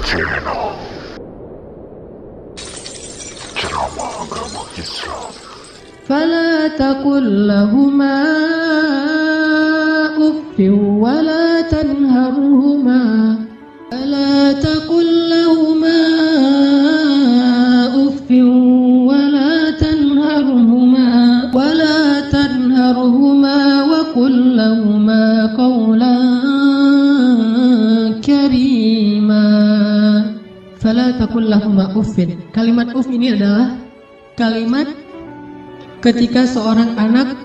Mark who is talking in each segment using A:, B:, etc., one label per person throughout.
A: Channel Ceramah Agama Islam.
B: فلا تقل لهما أف ولا تنهرهما فلا تقل لهما أف ولا تنهرهما وقل لهما قولا كريما. فلا تقل لهما أف. Kalimat uf ini adalah kalimat ketika seorang anak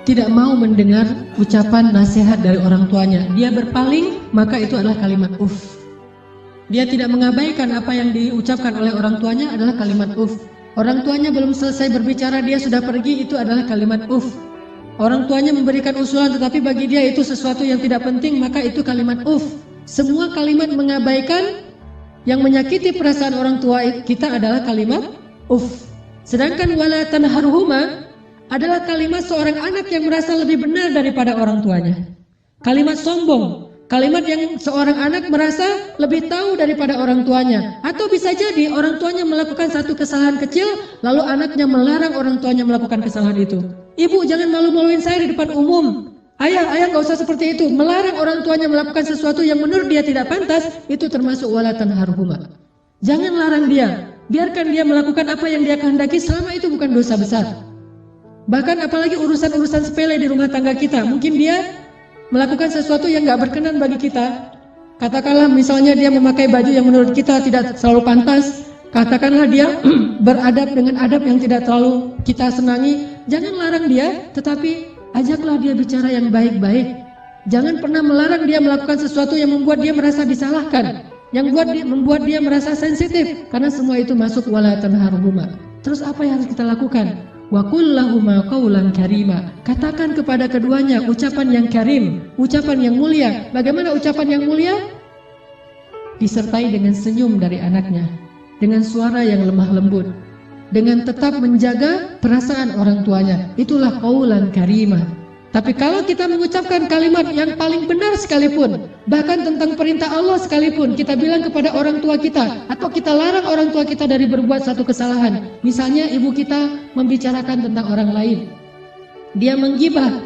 B: tidak mau mendengar ucapan nasihat dari orang tuanya, dia berpaling, maka itu adalah kalimat uf. Dia tidak mengabaikan apa yang diucapkan oleh orang tuanya adalah kalimat uf. Orang tuanya belum selesai berbicara, dia sudah pergi, itu adalah kalimat uf. Orang tuanya memberikan usulan tetapi bagi dia itu sesuatu yang tidak penting, maka itu kalimat uf. Semua kalimat mengabaikan yang menyakiti perasaan orang tua kita adalah kalimat uf. Sedangkan wala tanharhuma adalah kalimat seorang anak yang merasa lebih benar daripada orang tuanya. Kalimat sombong, kalimat yang seorang anak merasa lebih tahu daripada orang tuanya. Atau bisa jadi orang tuanya melakukan satu kesalahan kecil, lalu anaknya melarang orang tuanya melakukan kesalahan itu. Ibu, jangan malu-maluin saya di depan umum. Ayah gak usah seperti itu. Melarang orang tuanya melakukan sesuatu yang menurut dia tidak pantas, itu termasuk wala tanharhuma. Jangan larang dia. Biarkan dia melakukan apa yang dia kehendaki selama itu bukan dosa besar. Bahkan apalagi urusan-urusan sepele di rumah tangga kita. Mungkin dia melakukan sesuatu yang gak berkenan bagi kita. Katakanlah misalnya dia memakai baju yang menurut kita tidak selalu pantas. Katakanlah dia beradab dengan adab yang tidak terlalu kita senangi. Jangan larang dia, tetapi ajaklah dia bicara yang baik-baik. Jangan pernah melarang dia melakukan sesuatu yang membuat dia merasa disalahkan, yang membuat dia merasa sensitif, karena semua itu masuk wala tanharhuma. Terus apa yang harus kita lakukan? Wa qul lahuma qawlan karima. Katakan kepada keduanya ucapan yang karim, ucapan yang mulia. Bagaimana ucapan yang mulia? Disertai dengan senyum dari anaknya, dengan suara yang lemah lembut, dengan tetap menjaga perasaan orang tuanya. Itulah qawlan karima. Tapi kalau kita mengucapkan kalimat yang paling benar sekalipun, bahkan tentang perintah Allah sekalipun, kita bilang kepada orang tua kita, atau kita larang orang tua kita dari berbuat satu kesalahan. Misalnya ibu kita membicarakan tentang orang lain, dia menggibah,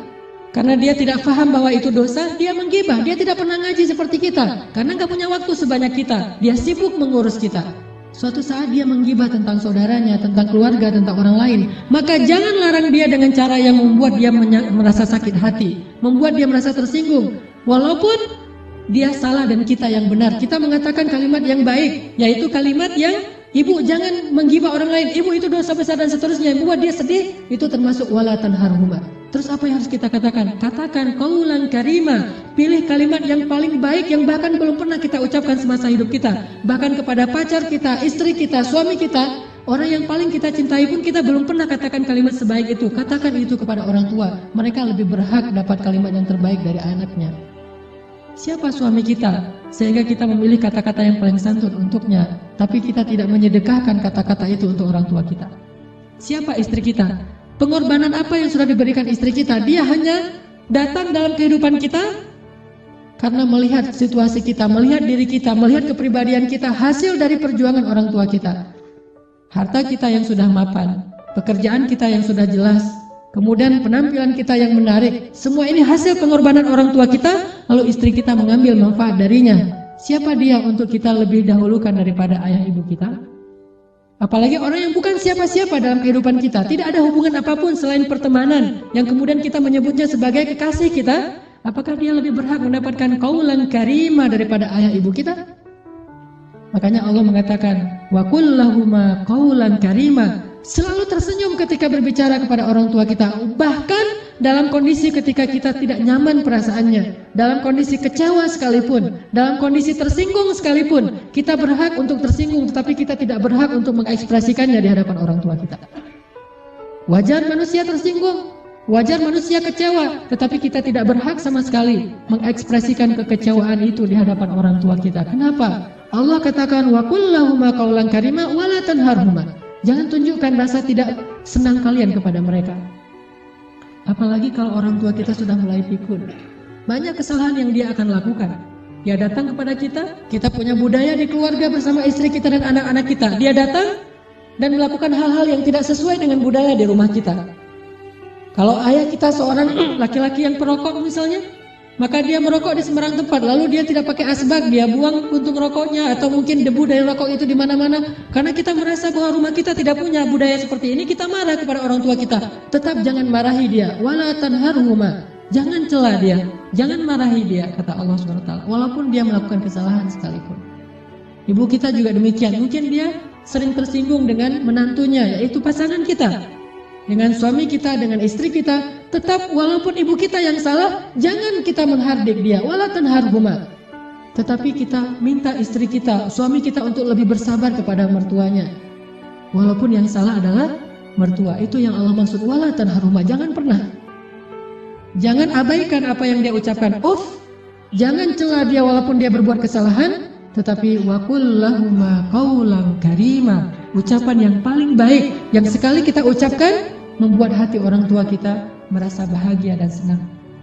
B: karena dia tidak paham bahwa itu dosa, dia menggibah. Dia tidak pernah ngaji seperti kita, karena gak punya waktu sebanyak kita, dia sibuk mengurus kita. Suatu saat dia menggibah tentang saudaranya, tentang keluarga, tentang orang lain. Maka jangan larang dia dengan cara yang membuat dia merasa sakit hati, membuat dia merasa tersinggung. Walaupun dia salah dan kita yang benar, kita mengatakan kalimat yang baik, yaitu kalimat yang ibu jangan menggibah orang lain, ibu itu dosa besar dan seterusnya, yang membuat dia sedih, itu termasuk wala tanharhuma. Terus apa yang harus kita katakan? Katakan qaulan karima. Pilih kalimat yang paling baik yang bahkan belum pernah kita ucapkan semasa hidup kita. Bahkan kepada pacar kita, istri kita, suami kita, orang yang paling kita cintai pun kita belum pernah katakan kalimat sebaik itu. Katakan itu kepada orang tua. Mereka lebih berhak dapat kalimat yang terbaik dari anaknya. Siapa suami kita? Sehingga kita memilih kata-kata yang paling santun untuknya, tapi kita tidak menyedekahkan kata-kata itu untuk orang tua kita. Siapa istri kita? Pengorbanan apa yang sudah diberikan istri kita? Dia hanya datang dalam kehidupan kita karena melihat situasi kita, melihat diri kita, melihat kepribadian kita, hasil dari perjuangan orang tua kita. Harta kita yang sudah mapan, pekerjaan kita yang sudah jelas, kemudian penampilan kita yang menarik, semua ini hasil pengorbanan orang tua kita, lalu istri kita mengambil manfaat darinya. Siapa dia untuk kita lebih dahulukan daripada ayah ibu kita? Apalagi orang yang bukan siapa-siapa dalam kehidupan kita, tidak ada hubungan apapun selain pertemanan, yang kemudian kita menyebutnya sebagai kekasih kita. Apakah dia lebih berhak mendapatkan qaulan karima daripada ayah ibu kita? Makanya Allah mengatakan wa qul lahuma qaulan karima. Selalu tersenyum ketika berbicara kepada orang tua kita, bahkan dalam kondisi ketika kita tidak nyaman perasaannya, dalam kondisi kecewa sekalipun, dalam kondisi tersinggung sekalipun, kita berhak untuk tersinggung, tetapi kita tidak berhak untuk mengekspresikannya di hadapan orang tua kita. Wajar manusia tersinggung, wajar manusia kecewa, tetapi kita tidak berhak sama sekali mengekspresikan kekecewaan itu di hadapan orang tua kita. Kenapa? Allah katakan wa qul lahuma qaulan karima wa la tanharhuma. Jangan tunjukkan rasa tidak senang kalian kepada mereka. Apalagi kalau orang tua kita sudah mulai pikun. Banyak kesalahan yang dia akan lakukan. Dia datang kepada kita punya budaya di keluarga bersama istri kita dan anak-anak kita. Dia datang dan melakukan hal-hal yang tidak sesuai dengan budaya di rumah kita. Kalau ayah kita seorang laki-laki yang perokok misalnya, maka dia merokok di sembarang tempat, lalu dia tidak pakai asbak, dia buang puntung rokoknya, atau mungkin debu dari rokok itu di mana-mana. Karena kita merasa bahwa rumah kita tidak punya budaya seperti ini, kita marah kepada orang tua kita. Tetap jangan marahi dia, wala tanharhuma, jangan cela dia, jangan marahi dia, kata Allah SWT. Walaupun dia melakukan kesalahan sekalipun. Ibu kita juga demikian, mungkin dia sering tersinggung dengan menantunya, yaitu pasangan kita, dengan suami kita, dengan istri kita. Tetap walaupun ibu kita yang salah, jangan kita menghardik dia, wala tanharhuma. Tetapi kita minta istri kita, suami kita untuk lebih bersabar kepada mertuanya. Walaupun yang salah adalah mertua. Itu yang Allah maksud wala tanharhuma. Jangan pernah, jangan abaikan apa yang dia ucapkan. Jangan cela dia walaupun dia berbuat kesalahan, tetapi waqul lahuma qaulan karima. Ucapan yang paling baik yang sekali kita ucapkan membuat hati orang tua kita merasa bahagia dan senang.